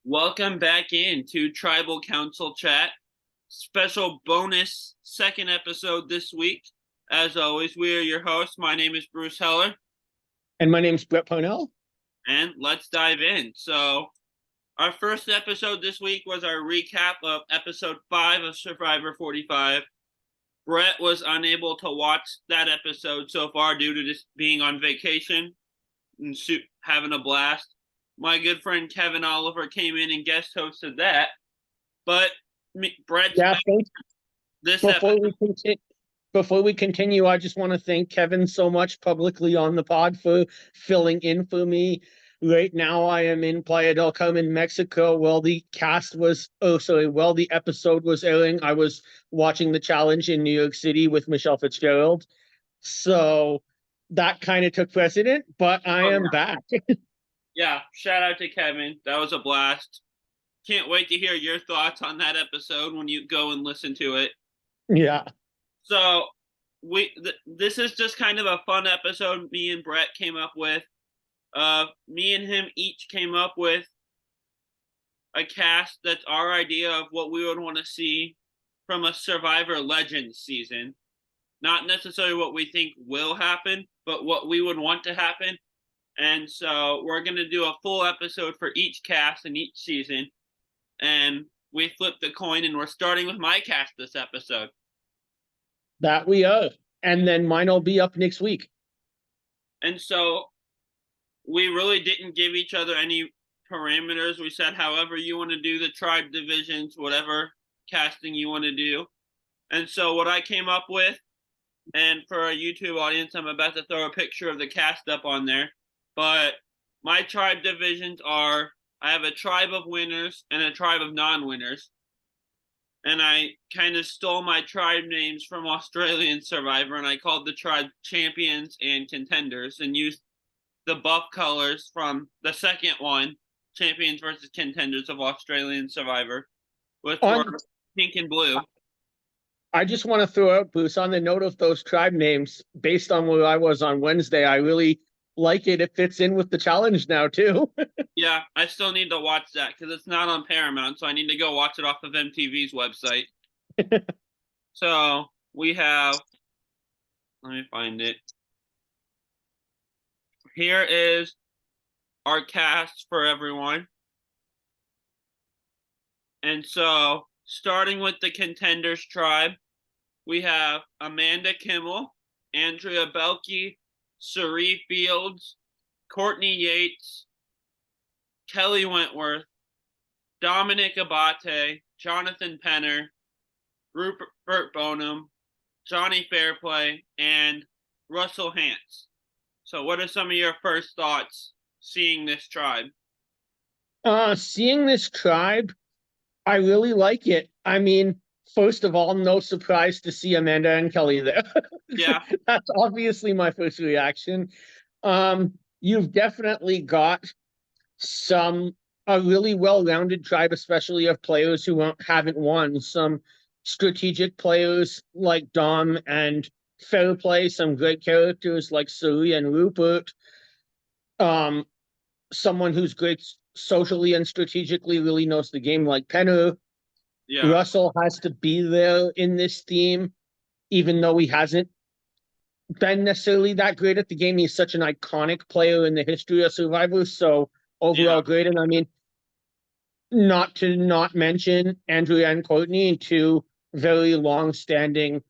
Welcome back in to Tribal Council Chat. Special bonus second episode this week. As always, we are your hosts. My name is Bruce Heller, And my name's Brett Parnell. and let's dive in. So, our first episode this week was our recap of episode 5 of Survivor 45. Brett was unable to watch that episode so far due to just being on vacation and having a blast. My good friend Kevin Oliver came in and guest hosted that. But Brett's Yeah, back thanks. this Before episode. we continue, before we continue, I just want to thank Kevin so much publicly on the pod for filling in for me. Right now, I am in Playa del Carmen, Mexico. While the while the episode was airing, I was watching the challenge in New York City with Michelle Fitzgerald. So that kind of took precedent, but I Oh, am back. yeah, shout out to Kevin. That was a blast. Can't wait to hear your thoughts on that episode when you go and listen to it. Yeah. So, this is just kind of a fun episode me and Brett came up with. Me and him each came up with a cast that's our idea of what we would want to see from a Survivor Legends season. Not necessarily what we think will happen, but what we would want to happen. And so we're going to do a full episode for each cast in each season. And we flip the coin, and we're starting with my cast this episode. That we are. And then mine will be up next week. And so we really didn't give each other any parameters. We said, however you want to do the tribe divisions, whatever casting you want to do. And so what I came up with, and for our YouTube audience, I'm about to throw a picture of the cast up on there. But my tribe divisions are, I have a tribe of winners and a tribe of non-winners. And I kind of stole my tribe names from Australian Survivor, and I called the tribe champions and contenders, and used the buff colors from the second one, champions versus contenders of Australian Survivor, which were On pink and blue. I just want to throw out, Bruce, on the note of those tribe names, based on where I was on Wednesday, I really like it. It fits in with the challenge now, too. Yeah, I still need to watch that because it's not on Paramount, so I need to go watch it off of MTV's website. So we have, let me find it. Here is our cast for everyone. And so, starting with the contenders tribe, we have Amanda Kimmel, Andrea Belke, Sari Fields, Courtney Yates, Kelly Wentworth, Dominic Abate, Jonathan Penner, Rupert Bonham, Johnny Fairplay, and Russell Hantz. So, what are some of your first thoughts seeing this tribe? Seeing this tribe, I really like it. I mean, first of all, no surprise to see Amanda and Kelly there. Yeah, That's obviously my first reaction. You've definitely got a really well-rounded tribe, especially of players who haven't won. Some strategic players like Dom and Fairplay, some great characters like Suri and Rupert. Um, Someone who's great socially and strategically, really knows the game like Penner. yeah, Russell has to be there in this team, even though he hasn't been necessarily that great at the game. He's such an iconic player in the history of Survivor. So yeah, overall great. And I mean, not mention Andrea and Courtney, two very long-standing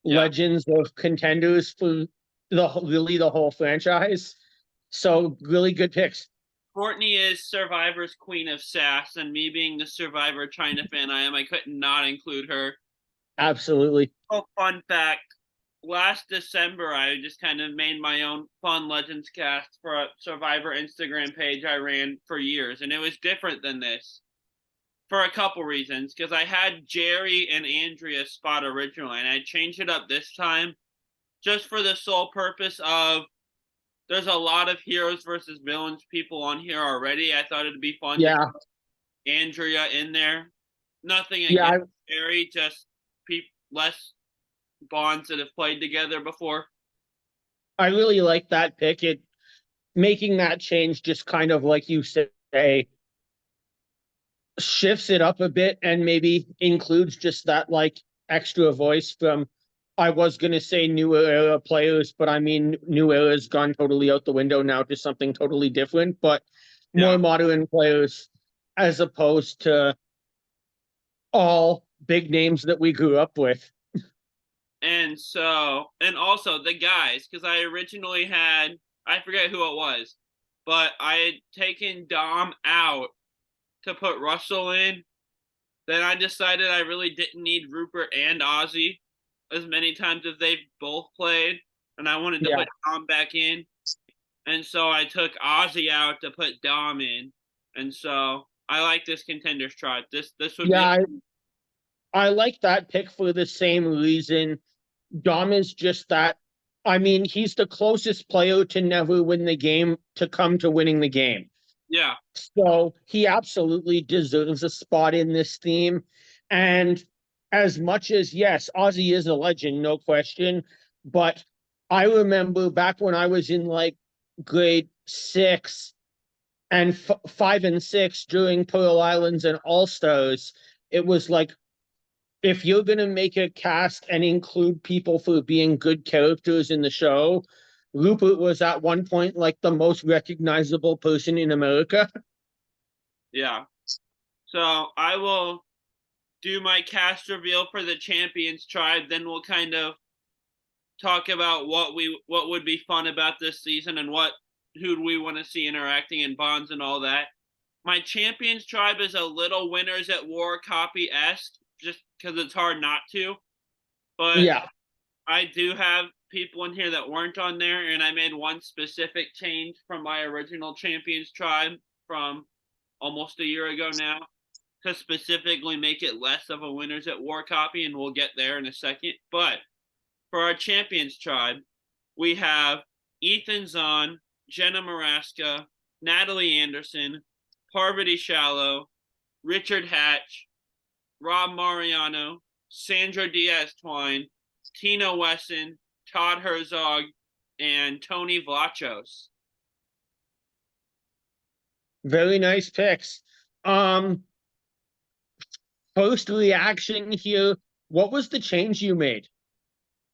yeah. legends of contenders for the whole franchise. So really good picks. Courtney is Survivor's Queen of Sass, and me being the Survivor China fan I could not include her. Absolutely. Oh, fun fact. Last December, I just kind of made my own fun Legends cast for a Survivor Instagram page I ran for years, and it was different than this for a couple reasons. Because I had Jerry and Andrea spot originally, and I changed it up this time just for the sole purpose of there's a lot of heroes versus villains people on here already. I thought it'd be fun to Yeah. get Andrea in there. Nothing against Yeah, Jerry, just less bonds that have played together before. I really like that pick. It making that change, just kind of like you say, shifts it up a bit and maybe includes just that like extra voice from, I was gonna say new era players, but I mean new era's gone totally out the window now to something totally different, but more Yeah. modern players as opposed to all big names that we grew up with. And also the guys, because I originally had, I forget who it was, but I had taken Dom out to put Russell in. Then I decided I really didn't need Rupert and Ozzy as many times as they've both played, and I wanted to Yeah. put Dom back in. And so I took Ozzy out to put Dom in. And so I like this contenders tribe. This would be Yeah, I like that pick for the same reason. Dom is just that. I mean, he's the closest player to never win the game to come to winning the game. yeah, So he absolutely deserves a spot in this theme. And as much as, yes, Ozzy is a legend, no question. But I remember back when I was in like grade six and 5 and 6 during Pearl Islands and All Stars, it was like, if you're going to make a cast and include people for being good characters in the show, Rupert was at one point like the most recognizable person in America. yeah. So I will do my cast reveal for the champions tribe. Then we'll kind of talk about what would be fun about this season and what who we want to see interacting in bonds and all that. My champions tribe is a little winners at war copy esque, just because it's hard not to. But Yeah. I do have people in here that weren't on there, and I made one specific change from my original champions tribe from almost a year ago now to specifically make it less of a winners at war copy, and we'll get there in a second. But for our champions tribe, we have Ethan Zahn, Jenna Maraska, Natalie Anderson, Parvati Shallow, Richard Hatch, Rob Mariano, Sandra Diaz Twine, Tina Wesson, Todd Herzog, and Tony Vlachos. Very nice picks. Um, First reaction here. What was the change you made?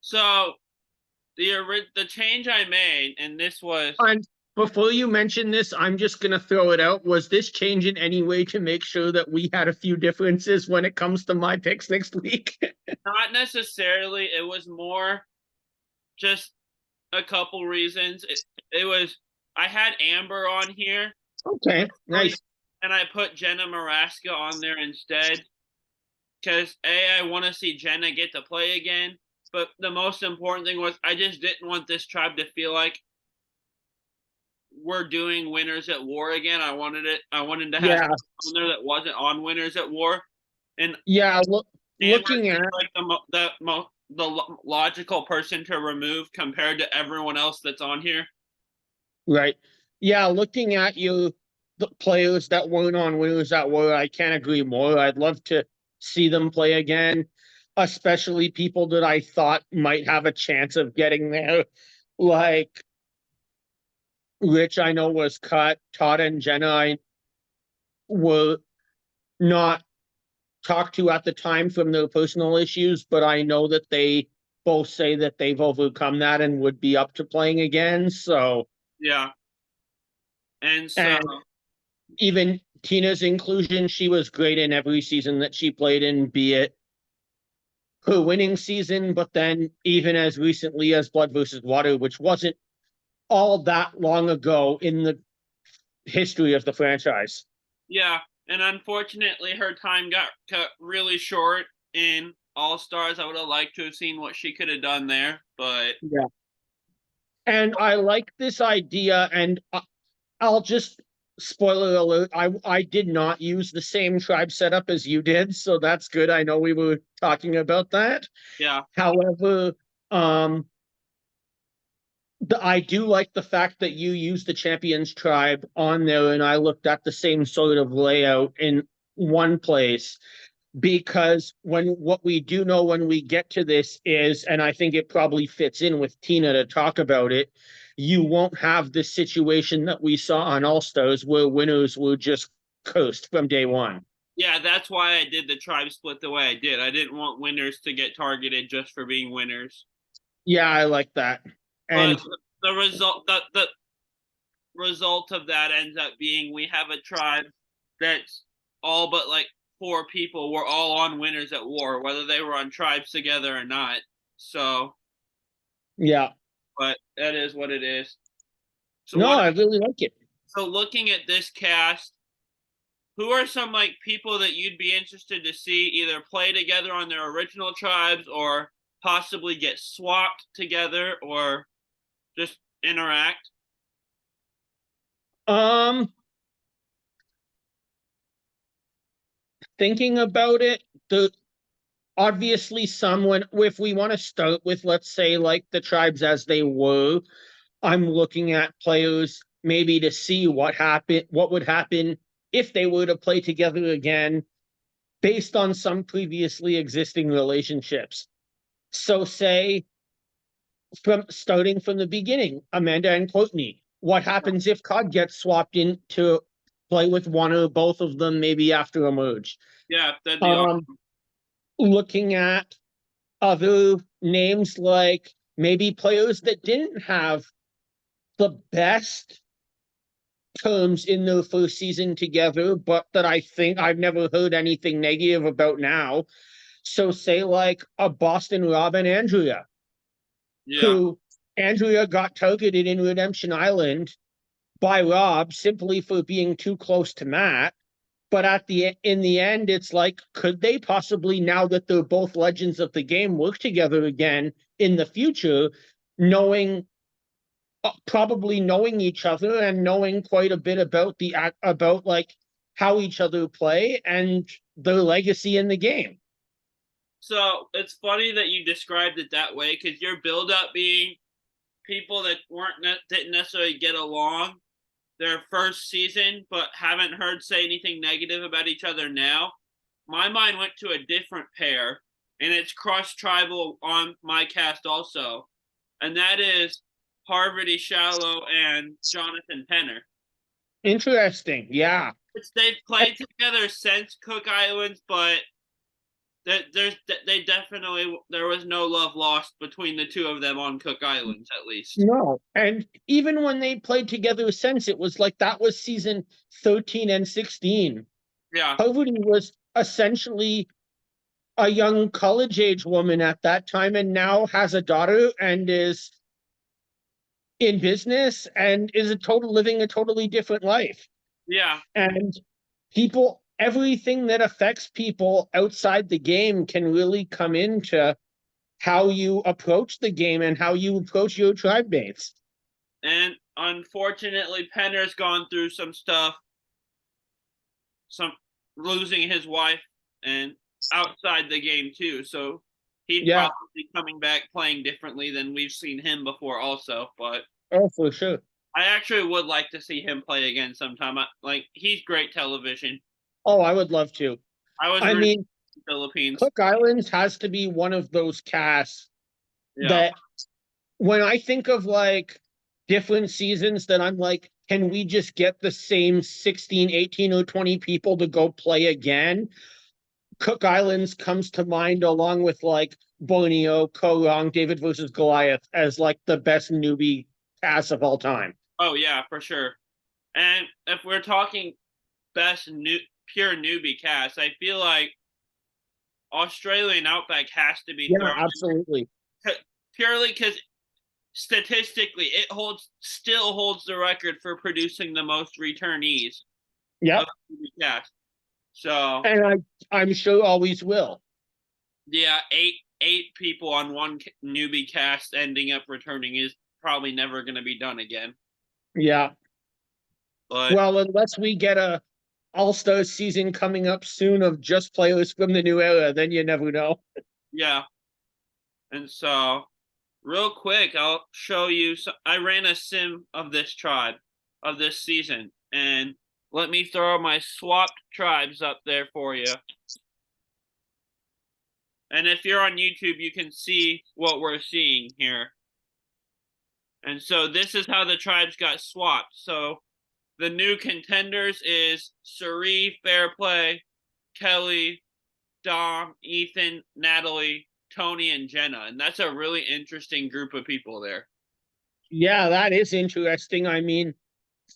So the change I made, and this was And before you mention this, I'm just gonna throw it out. Was this change in any way to make sure that we had a few differences when it comes to my picks next week? not necessarily. It was more just a couple reasons. It was I had Amber on here, Okay, nice. and I put Jenna Maraska on there instead because I want to see Jenna get to play again. But the most important thing was I just didn't want this tribe to feel like we're doing Winners at War again. I wanted it. I wanted to have Yeah, someone there that wasn't on Winners at War, and yeah. Amber Looking at seemed like the logical person to remove compared to everyone else that's on here. right, yeah, looking at you, the players that weren't on winners that were, I can't agree more. I'd love to see them play again, especially people that I thought might have a chance of getting there, like Rich. I know was cut. Todd and Jenna, I were not talked to at the time from their personal issues, but I know that they both say that they've overcome that and would be up to playing again. So, Yeah, and so and even Tina's inclusion, she was great in every season that she played in, be it her winning season, but then even as recently as Blood versus Water, which wasn't all that long ago in the history of the franchise. yeah, and unfortunately her time got cut really short in All Stars. I would have liked to have seen what she could have done there, but Yeah. And I like this idea, and I'll just spoiler alert. I did not use the same tribe setup as you did, so that's good. I know we were talking about that. yeah, However, um, I do like the fact that you used the Champions tribe on there, and I looked at the same sort of layout in one place because when what we do know when we get to this is, and I think it probably fits in with Tina to talk about it, you won't have the situation that we saw on All Stars where winners were just cursed from day one. Yeah, that's why I did the tribe split the way I did. I didn't want winners to get targeted just for being winners. Yeah, I like that. But And the result of that ends up being we have a tribe that's all but like four people were all on winners at war, whether they were on tribes together or not. So, yeah, but that is what it is. So no, what I really like it. so looking at this cast, who are some like people that you'd be interested to see either play together on their original tribes or possibly get swapped together or just interact? Um, Thinking about it, the obviously someone if we want to start with, let's say, like the tribes as they were, I'm looking at players maybe to see what would happen if they were to play together again based on some previously existing relationships. So say from starting from the beginning, Amanda and Courtney. What happens if Cod gets swapped in to play with one or both of them maybe after a merge? Yeah, that'd be Um, awesome. Looking at other names like maybe players that didn't have the best terms in their first season together, but that I think I've never heard anything negative about now. So say like a Boston Rob and Andrea, Yeah. who Andrea got targeted in Redemption Island by Rob simply for being too close to Matt. But at the in the end, it's like, could they possibly, now that they're both legends of the game, work together again in the future, knowing probably knowing each other and knowing quite a bit about about like how each other play and their legacy in the game. So it's funny that you described it that way because your build up being people that didn't necessarily get along their first season, but haven't heard say anything negative about each other now. My mind went to a different pair, and it's cross tribal on my cast also, and that is Harvey Shallow and Jonathan Penner. Interesting. Yeah. They've played together since Cook Islands, but they definitely there was no love lost between the two of them on Cook Islands at least. No. And even when they played together since, it was like that was season 13 and 16. Yeah, Harvey was essentially a young college age woman at that time and now has a daughter and is in business and is a total living a totally different life. yeah, And people, everything that affects people outside the game can really come into how you approach the game and how you approach your tribe mates. and unfortunately, Penner's gone through some stuff, some losing his wife and outside the game too. So he'd Yeah. probably be coming back playing differently than we've seen him before, also. But Oh, for sure. I actually would like to see him play again sometime. Like he's great television. Oh, I would love to. I was I rooting mean, for the Philippines. Cook Islands has to be one of those casts Yeah. that when I think of like different seasons, that I'm like, can we just get the same 16, 18, or 20 people to go play again? Cook Islands comes to mind along with like Borneo, Korong, David versus Goliath as like the best newbie cast of all time. Oh yeah, for sure. And if we're talking best new pure newbie cast, I feel like Australian Outback has to be Yeah, thrown absolutely. purely because statistically it holds still holds the record for producing the most returnees of Yep. newbie cast. So And I'm sure always will. yeah, eight people on one newbie cast ending up returning is probably never going to be done again. Yeah. But Well, unless we get a All-Star season coming up soon of just players from the new era, then you never know. yeah, and so real quick, I'll show you. I ran a sim of this tribe of this season, and let me throw my swapped tribes up there for you. And if you're on YouTube, you can see what we're seeing here. And so this is how the tribes got swapped. So the new contenders is Suri, Fair Play, Kelly, Dom, Ethan, Natalie, Tony, and Jenna. And that's a really interesting group of people there. Yeah, that is interesting. I mean,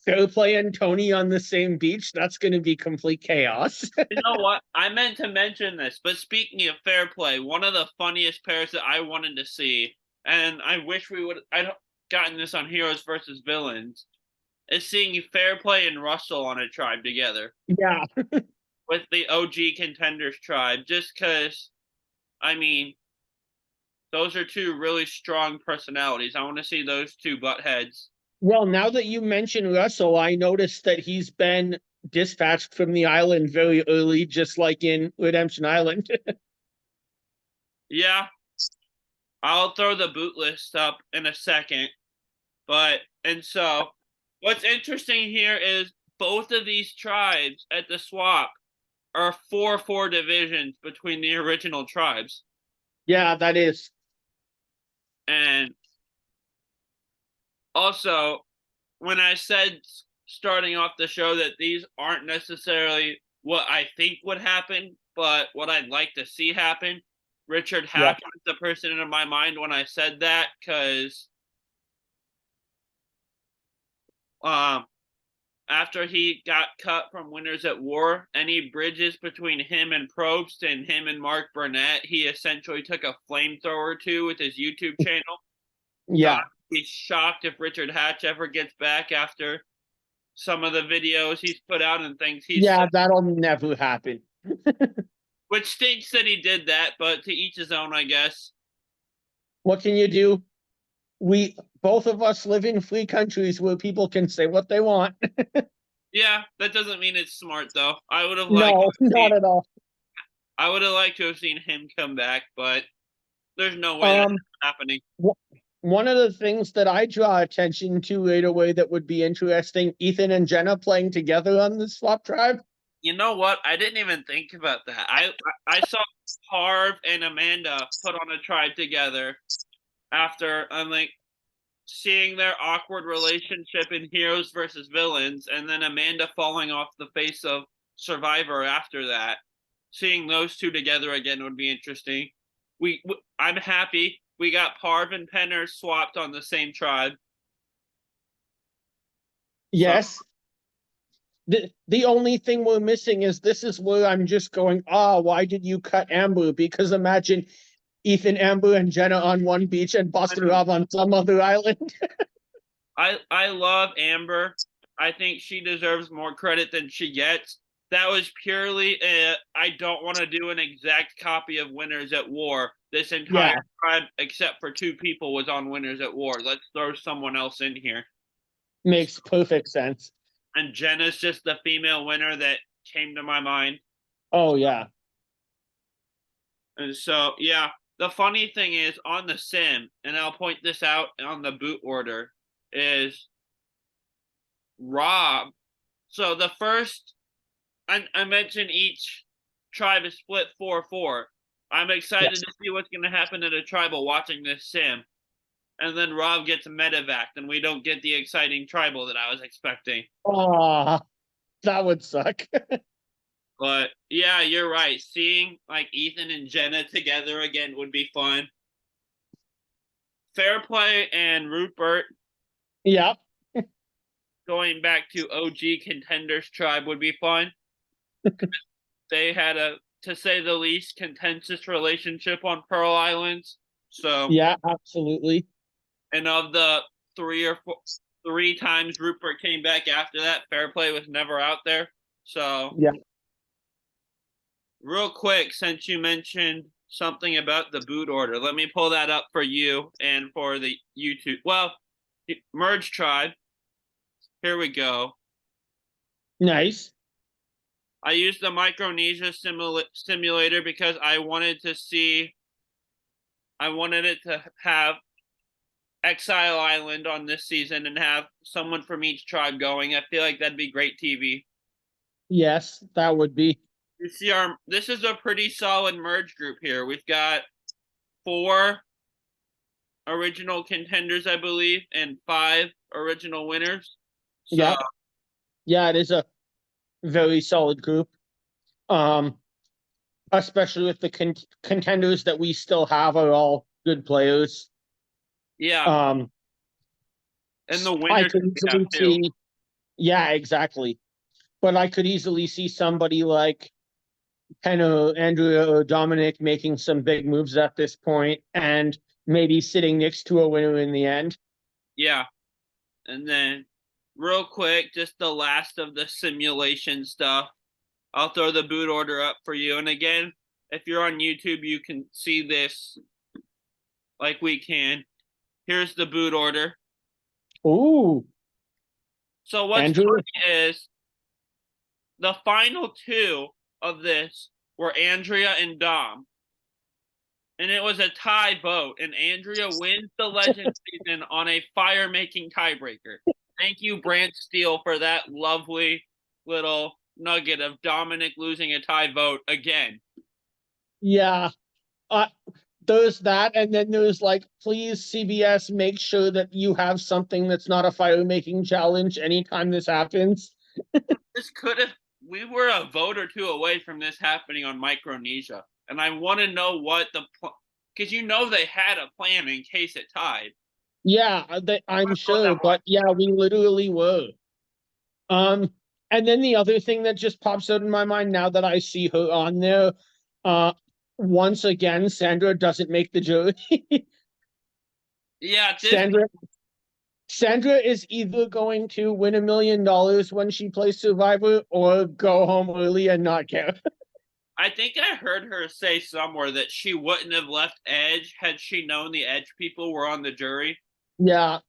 Fairplay and Tony on the same beach, that's going to be complete chaos. You know what? I meant to mention this, but speaking of fair play, one of the funniest pairs that I wanted to see, and I wish we would I'd gotten this on Heroes versus Villains, is seeing fair play and Russell on a tribe together Yeah. with the OG contenders tribe, just because I mean those are two really strong personalities. I want to see those two butt heads. Well, now that you mention Russell, I noticed that he's been dispatched from the island very early, just like in Redemption Island. Yeah, I'll throw the boot list up in a second. But and so what's interesting here is both of these tribes at the swap are 4-4 divisions between the original tribes. Yeah, that is. And also, when I said starting off the show that these aren't necessarily what I think would happen, but what I'd like to see happen, Richard Yeah. Hatch was the person in my mind when I said that because um after he got cut from Winners at War, any bridges between him and Probst and him and Mark Burnett, he essentially took a flamethrower to with his YouTube channel. So Yeah. I'd be shocked if Richard Hatch ever gets back after some of the videos he's put out and things he's Yeah, said. that'll never happen. Which stinks that he did that, but to each his own, I guess. What can you do? We both of us live in free countries where people can say what they want. Yeah, that doesn't mean it's smart though. No, not at all. I would have liked to have seen him come back, but there's no way that's Um, happening. One of the things that I draw attention to right away that would be interesting, Ethan and Jenna playing together on the swap tribe. You know what? I didn't even think about that. I saw Harv and Amanda put on a tribe together after I'm like seeing their awkward relationship in Heroes versus Villains, and then Amanda falling off the face of Survivor after that. Seeing those two together again would be interesting. I'm happy we got Parv and Penner swapped on the same tribe. So Yes. The only thing we're missing is this is where I'm just going, why did you cut Amber? Because imagine Ethan, Amber, and Jenna on one beach and Buster Rob on some other island. I love Amber. I think she deserves more credit than she gets. That was purely I don't want to do an exact copy of Winners at War. This entire Yeah, tribe, except for two people, was on Winners at War. Let's throw someone else in here. makes perfect sense. And Jenna's just the female winner that came to my mind. Oh, yeah. And so, yeah, the funny thing is on the sim, and I'll point this out on the boot order, is Rob. So the first, I mentioned each tribe is split 4-4. I'm excited Yes. to see what's going to happen to the tribal watching this sim. And then Rob gets medevac, and we don't get the exciting tribal that I was expecting. Oh, that would suck. But yeah, you're right. Seeing like Ethan and Jenna together again would be fun. Fairplay and Rupert Yeah, going back to OG Contenders Tribe would be fun. They had a, to say the least, contentious relationship on Pearl Islands. So, yeah, absolutely. and of the three times Rupert came back after that, Fairplay was never out there. So, Yeah, real quick, since you mentioned something about the boot order, let me pull that up for you and for the YouTube. Well, Merge Tribe. Here we go. nice. I used the Micronesia simulator because I wanted to see. I wanted it to have Exile Island on this season and have someone from each tribe going. I feel like that'd be great TV. Yes, that would be. You see, this is a pretty solid merge group here. We've got 4 original contenders, I believe, and 5 original winners. So Yeah, yeah, it is a very solid group. Um, especially with the contenders that we still have are all good players. Yeah, Um, and the I winners could we have easily too. see, yeah, exactly. But I could easily see somebody like kind of Andrea or Dominic making some big moves at this point and maybe sitting next to a winner in the end. Yeah, and then real quick, just the last of the simulation stuff. I'll throw the boot order up for you. And again, if you're on YouTube, you can see this like we can. Here's the boot order. Ooh, So what's Andrew. funny is the final two of this were Andrea and Dom. And it was a tie vote, and Andrea wins the Legend season on a fire-making tiebreaker. Thank you, Brant Steele, for that lovely little nugget of Dominic losing a tie vote again. Yeah. Uh, there's that, and then there's like, please, CBS, make sure that you have something that's not a fire making challenge anytime this happens. This could have, we were a vote or two away from this happening on Micronesia. And I want to know what because you know they had a plan in case it tied. Yeah, I'm Love sure, that but yeah, we literally were. Um, and then the other thing that just pops out in my mind now that I see her on there, uh, once again, Sandra doesn't make the jury. Yeah, this Sandra Sandra is either going to win $1 million when she plays Survivor or go home early and not care. I think I heard her say somewhere that she wouldn't have left Edge had she known the Edge people were on the jury. Yeah.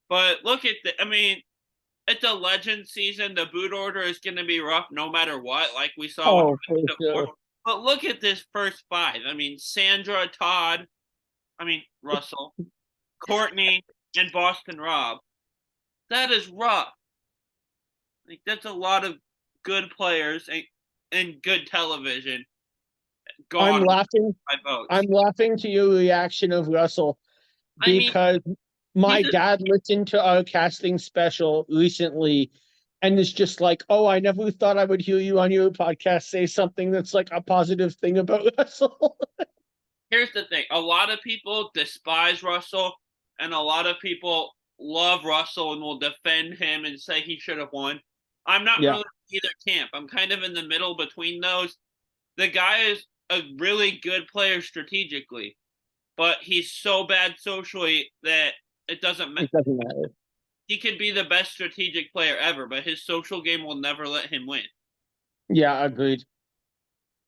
But look at I mean, it's a Legend season. The boot order is going to be rough no matter what, like we saw with Oh, for before. sure. But look at this first five. I mean, Sandra, Todd, I mean, Russell, Courtney, and Boston Rob. That is rough. Like, that's a lot of good players and good television I'm gone laughing. by I'm votes. laughing to your reaction of Russell I mean, because he's my a dad listened to our casting special recently and is just like, oh, I never thought I would hear you on your podcast say something that's like a positive thing about Russell. here's the thing. A lot of people despise Russell, and a lot of people love Russell and will defend him and say he should have won. I'm not Yeah. really either camp. I'm kind of in the middle between those. The guy is a really good player strategically, but he's so bad socially that it doesn't matter. It doesn't matter. He could be the best strategic player ever, but his social game will never let him win. Yeah, agreed.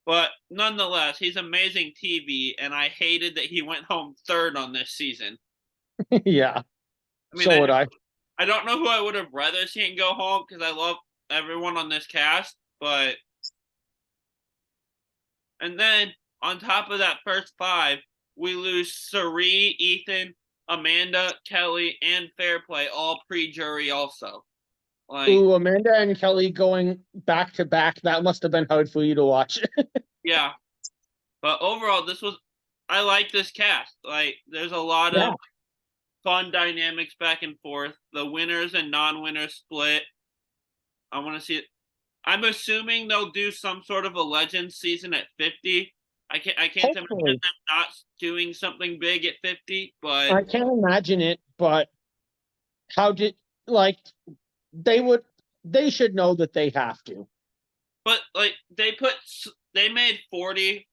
But nonetheless, he's amazing TV, and I hated that he went home third on this season. Yeah. I mean, So would I. I don't know who I would have rather seen go home because I love everyone on this cast, but and then on top of that first five, we lose Sari, Ethan, Amanda, Kelly, and Fairplay all pre-jury also. Like, Ooh, Amanda and Kelly going back to back. That must have been hard for you to watch. yeah. But overall, I like this cast. Like, there's a lot Yeah. of fun dynamics back and forth. The winners and non-winners split. I want to see it. I'm assuming they'll do some sort of a Legends season at 50. I can't imagine them Hopefully. not doing something big at 50, but I can't imagine it, but how did like they would they should know that they have to. like they made 40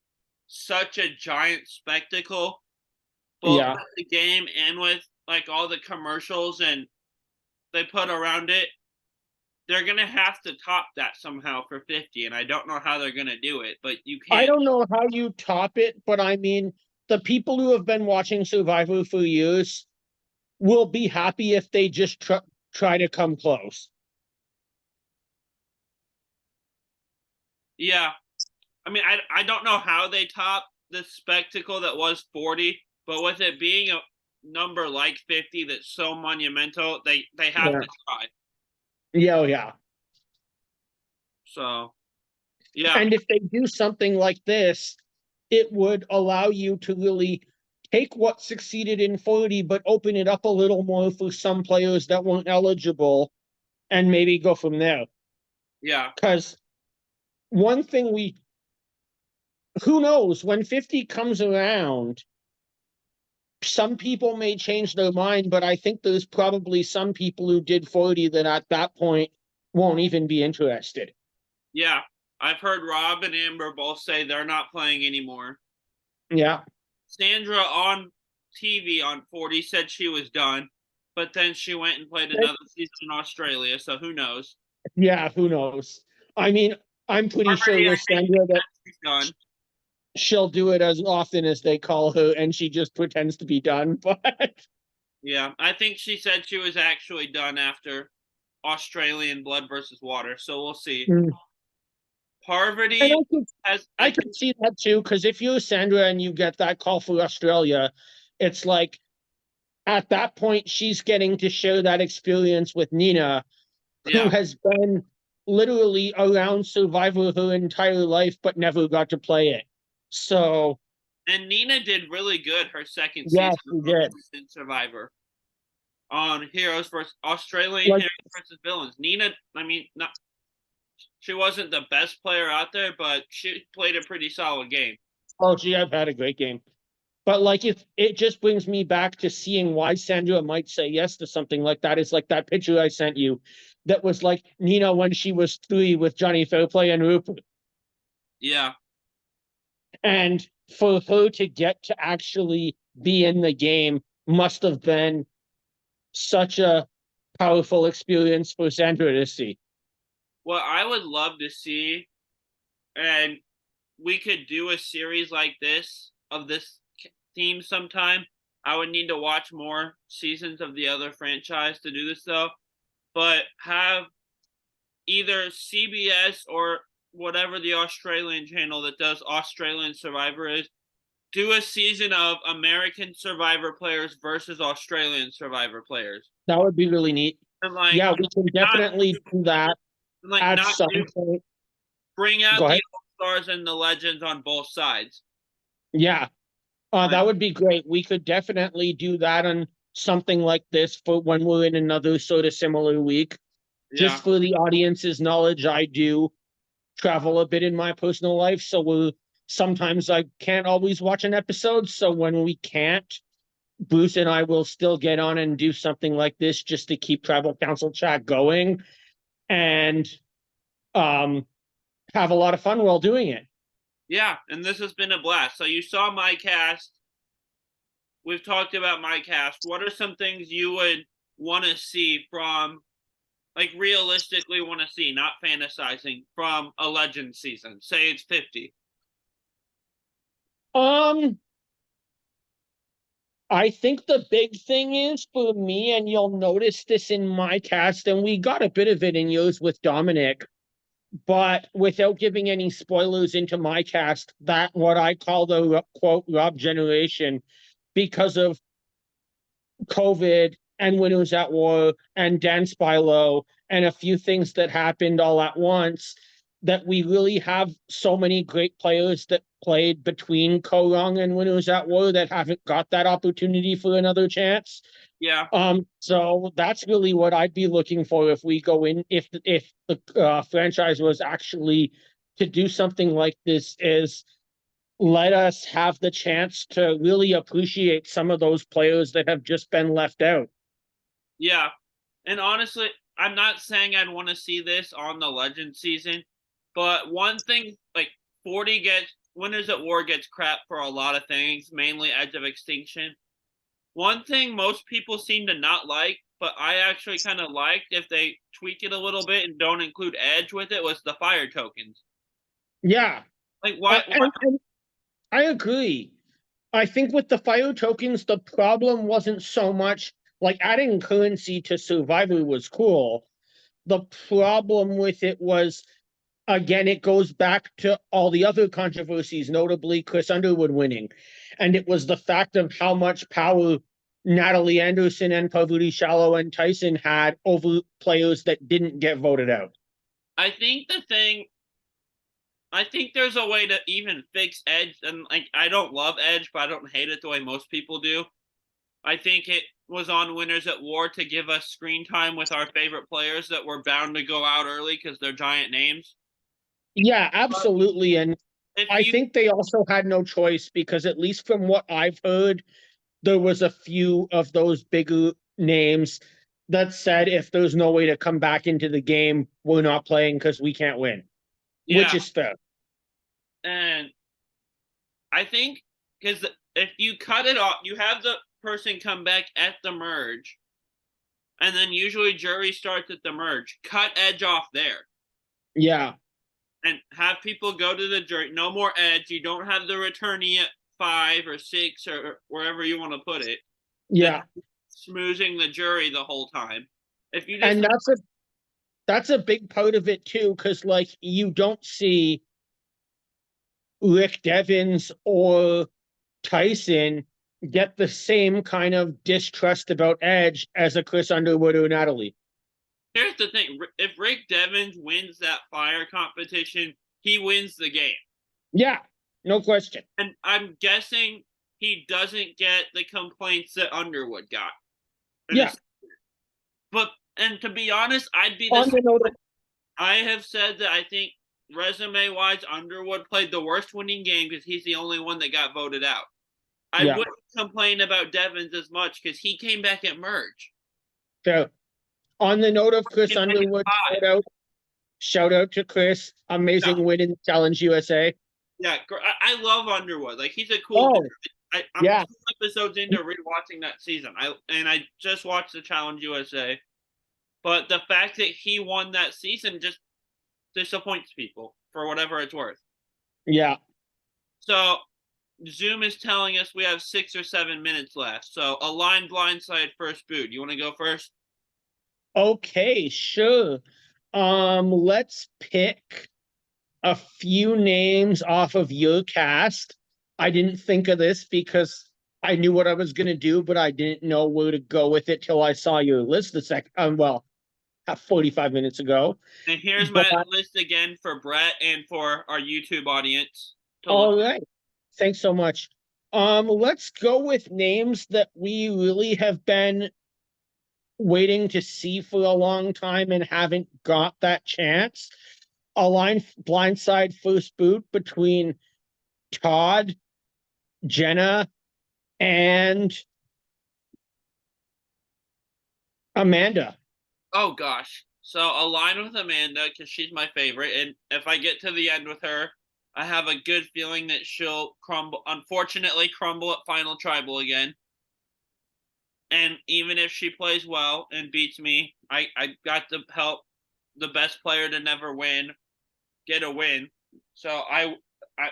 such a giant spectacle, both Yeah. with the game and with like all the commercials and they put around it. They're gonna have to top that somehow for 50, and I don't know how they're gonna do it, but you I can't. don't know how you top it, but I mean the people who have been watching Survivor for years will be happy if they just try to come close. Yeah, I mean, I don't know how they top the spectacle that was 40, but with it being a number like 50 that's so monumental, they have Yeah. to try. Yeah, oh, yeah. So yeah, And if they do something like this, it would allow you to really take what succeeded in 40, but open it up a little more for some players that weren't eligible and maybe go from there. yeah, Because one thing who knows? When 50 comes around, some people may change their mind, but I think there's probably some people who did 40 that at that point won't even be interested. Yeah, I've heard Rob and Amber both say they're not playing anymore. Yeah. Sandra on TV on 40 said she was done, but then she went and played another season in Australia, so who knows? Yeah, who knows? I mean, I'm pretty sure Already, I with think Sandra that she's done. she'll do it as often as they call her and she just pretends to be done. But Yeah, I think she said she was actually done after Australian Blood versus Water, so we'll see. and Parvati has, I I think, can see that too, because if you're Sandra and you get that call for Australia, it's like at that point she's getting to share that experience with Nina, who yeah. has been literally around Survivor her entire life but never got to play it. So And Nina did really good her second season yes, we of did. in Survivor on Heroes versus Australian Like, Heroes versus Villains. Nina, I mean, not she wasn't the best player out there, but she played a pretty solid game. oh gee, I've had a great game. But like if it just brings me back to seeing why Sandra might say yes to something like that. Is like that picture I sent you that was like Nina when she was 3 with Johnny Fairplay and Rupert. Yeah, And for her to get to actually be in the game must have been such a powerful experience for Sandra to see. what I would love to see, and we could do a series like this of this theme sometime. I would need to watch more seasons of the other franchise to do this though, but have either CBS or whatever the Australian channel that does Australian Survivor is do a season of American Survivor players versus Australian Survivor players, That would be really neat. and like Yeah, we can not definitely do that at not some do point. bring out Go the ahead. all stars and the legends on both sides. Yeah, Like that would be great. We could definitely do that on something like this for when we're in another sort of similar week. yeah, Just for the audience's knowledge, I do travel a bit in my personal life, so we're sometimes I can't always watch an episode. So when we can't, Bruce and I will still get on and do something like this just to keep Tribal Council chat going and um, have a lot of fun while doing it. yeah, and this has been a blast. So you saw my cast. We've talked about my cast. What are some things you would want to see from, like, realistically want to see, not fantasizing, from a legend season? Say it's 50. Um, I think the big thing is for me, and you'll notice this in my cast, and we got a bit of it in yours with Dominic, but without giving any spoilers into my cast, that what I call the quote Rob generation, because of COVID and Winners at War and Dan Spilo and a few things that happened all at once, that we really have so many great players that played between Korong and Winners at War that haven't got that opportunity for another chance. Yeah, So that's really what I'd be looking for if we go in, if the franchise was actually to do something like this, is let us have the chance to really appreciate some of those players that have just been left out. yeah. And honestly, I'm not saying I'd want to see this on the legend season, but one thing, like, 40 gets Winners at War gets crap for a lot of things, mainly Edge of Extinction. One thing most people seem to not like, but I actually kind of liked if they tweak it a little bit and don't include Edge with it, was the fire tokens. Yeah, Like, why? and I agree. I think with the fire tokens, the problem wasn't so much like adding currency to Survivor was cool. The problem with it was, again, it goes back to all the other controversies, notably Chris Underwood winning. And it was the fact of how much power Natalie Anderson and Parvati Shallow and Tyson had over players that didn't get voted out. I think the thing, I think there's a way to even fix Edge, and like I don't love Edge, but I don't hate it the way most people do. I think it was on Winners at War to give us screen time with our favorite players that were bound to go out early because they're giant names. Yeah, absolutely. And if I you think they also had no choice because, at least from what I've heard, there was a few of those bigger names that said if there's no way to come back into the game, we're not playing because we can't win, which yeah, is fair. and I think because if you cut it off, you have the person come back at the merge, and then usually jury starts at the merge. Cut Edge off there Yeah, and have people go to the jury. No more Edge. You don't have the returnee at 5 or 6 or wherever you want to put it. That's yeah. smoozing the jury the whole time. If you just And that's a big part of it too, because like you don't see Rick Devens or Tyson get the same kind of distrust about Edge as a Chris Underwood or Natalie. here's the thing: if Rick Devens wins that fire competition, he wins the game. Yeah, no question. And I'm guessing he doesn't get the complaints that Underwood got. Yeah. But and to be honest, I'd be the On same. the note of, I have said that I think resume wise, Underwood played the worst winning game because he's the only one that got voted out. I yeah, wouldn't complain about Devens as much because he came back at merge. so on the note of Chris Came back at Underwood, five. shout out to Chris. Yeah, Amazing win in Challenge USA. yeah. I love Underwood. Like he's a cool dude. Oh, I'm yeah. 2 episodes into rewatching that season. I just watched the Challenge USA. But the fact that he won that season just disappoints people for whatever it's worth. Yeah. So Zoom is telling us we have 6 or 7 minutes left. So a line blindside first boot. You want to go first? Okay, sure. Let's pick a few names off of your cast. I didn't think of this because I knew what I was gonna do, but I didn't know where to go with it till I saw your list the second well, 45 minutes ago. And here's But my list again for Brett and for our YouTube audience to look all right. Thanks so much. Let's go with names that we really have been waiting to see for a long time and haven't got that chance. A line blindside first boot between Todd, Jenna, and Amanda. Oh gosh. So align with Amanda because she's my favorite, and if I get to the end with her, I have a good feeling that she'll crumble. Unfortunately, crumble at Final Tribal again. And even if she plays well and beats me, I got to help the best player to never win get a win. So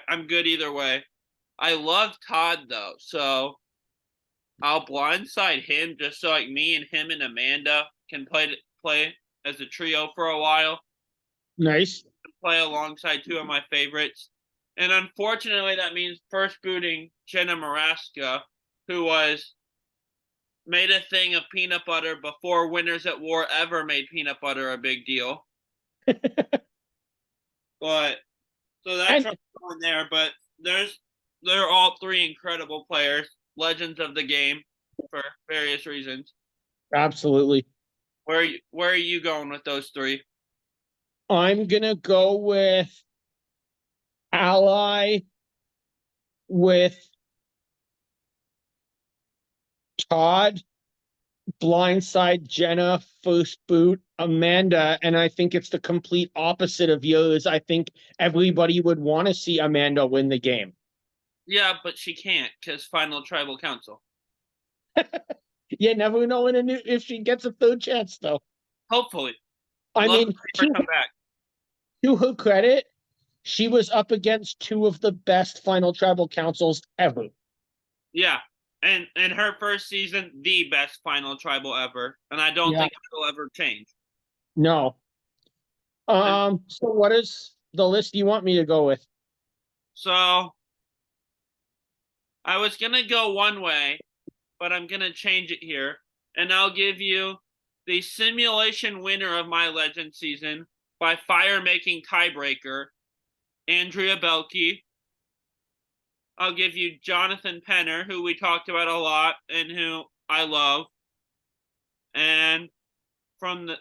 I'm good either way. I love Todd though, so I'll blindside him just so like me and him and Amanda can play as a trio for a while. Nice. Play alongside 2 of my favorites. And unfortunately that means first booting Jenna Maraska, who was made a thing of peanut butter before Winners at War ever made peanut butter a big deal. But so that's And going there, but they're all three incredible players, legends of the game for various reasons. absolutely. Where are you going with those three? I'm gonna go with Ally with Todd, blindside Jenna, first boot Amanda, and I think it's the complete opposite of yours. I think everybody would want to see Amanda win the game. Yeah, but she can't because Final Tribal Council. You never know if she gets a third chance, though. Hopefully, I love to mean, see her come back. to her credit, she was up against two of the best final tribal councils ever. Yeah, and her first season, the best Final Tribal ever, and I don't Yeah, think it'll ever change. no. And So what is the list you want me to go with? so I was gonna go one way, but I'm gonna change it here, and I'll give you the simulation winner of my Legend season by fire making tiebreaker, Andrea Belke. I'll give you Jonathan Penner, who we talked about a lot and who I love. And from the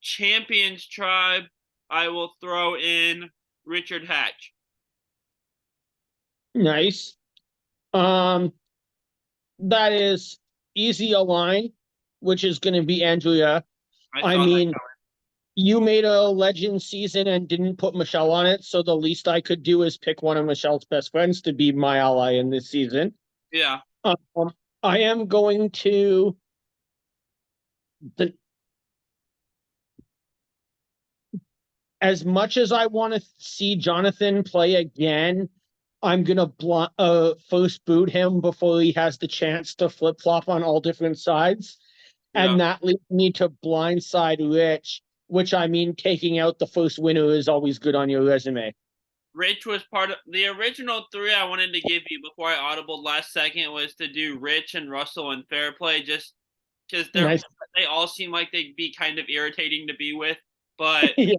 Champions tribe, I will throw in Richard Hatch. Nice. Um, that is easy align, which is going to be Andrea. I I saw that mean, you made a legend season and didn't put Michelle on it, so the least I could do is pick one of Michelle's best friends to be my ally in this season. Yeah. Um, I am going to the as much as I want to see Jonathan play again, I'm gonna first boot him before he has the chance to flip flop on all different sides, Yeah. and that leads me to blindside Rich, which I mean, taking out the first winner is always good on your resume. Rich was part of the original three I wanted to give you before I audibled last second was to do Rich and Russell and Fair Play just because Nice. they all seem like they'd be kind of irritating to be with. But Yeah,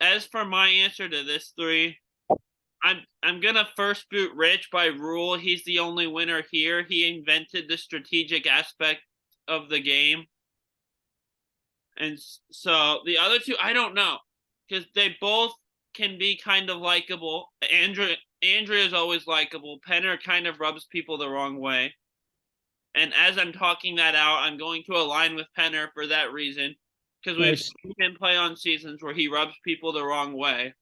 as for my answer to this three, I'm gonna first boot Rich by rule. He's the only winner here. He invented the strategic aspect of the game, and so the other two I don't know because they both can be kind of likable. Andrea is always likable. Penner kind of rubs people the wrong way. And as I'm talking that out, I'm going to align with Penner for that reason because we've nice. seen him play on seasons where he rubs people the wrong way.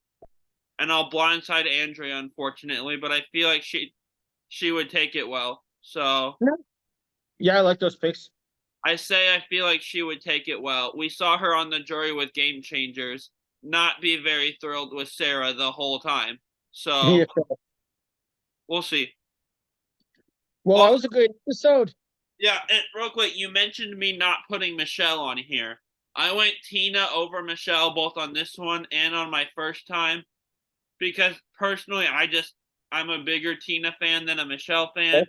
And I'll blindside Andrea, unfortunately, but I feel like she would take it well. So Yeah, I like those picks. I say I feel like she would take it well. We saw her on the jury with Game Changers not be very thrilled with Sarah the whole time. So Yeah. we'll see. Well, that Also, was a great episode. yeah, and real quick, you mentioned me not putting Michelle on here. I went Tina over Michelle both on this one and on my first time because personally, I'm a bigger Tina fan than a Michelle fan.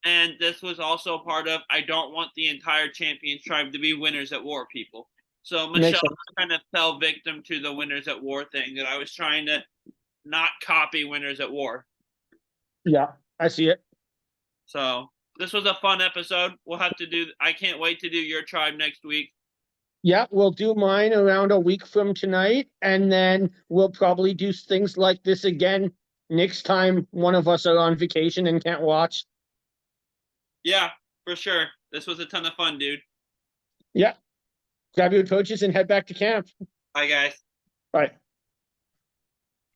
And this was also part of I don't want the entire Champions tribe to be winners at war people. So Michelle Makes sense. kind of fell victim to the winners at war thing that I was trying to not copy winners at war. Yeah, I see it. So this was a fun episode. We'll have to do I can't wait to do your tribe next week. Yeah, we'll do mine around a week from tonight, and then we'll probably do things like this again next time one of us are on vacation and can't watch. Yeah, for sure. This was a ton of fun, dude. Yeah, grab your coaches and head back to camp. Bye guys. Bye.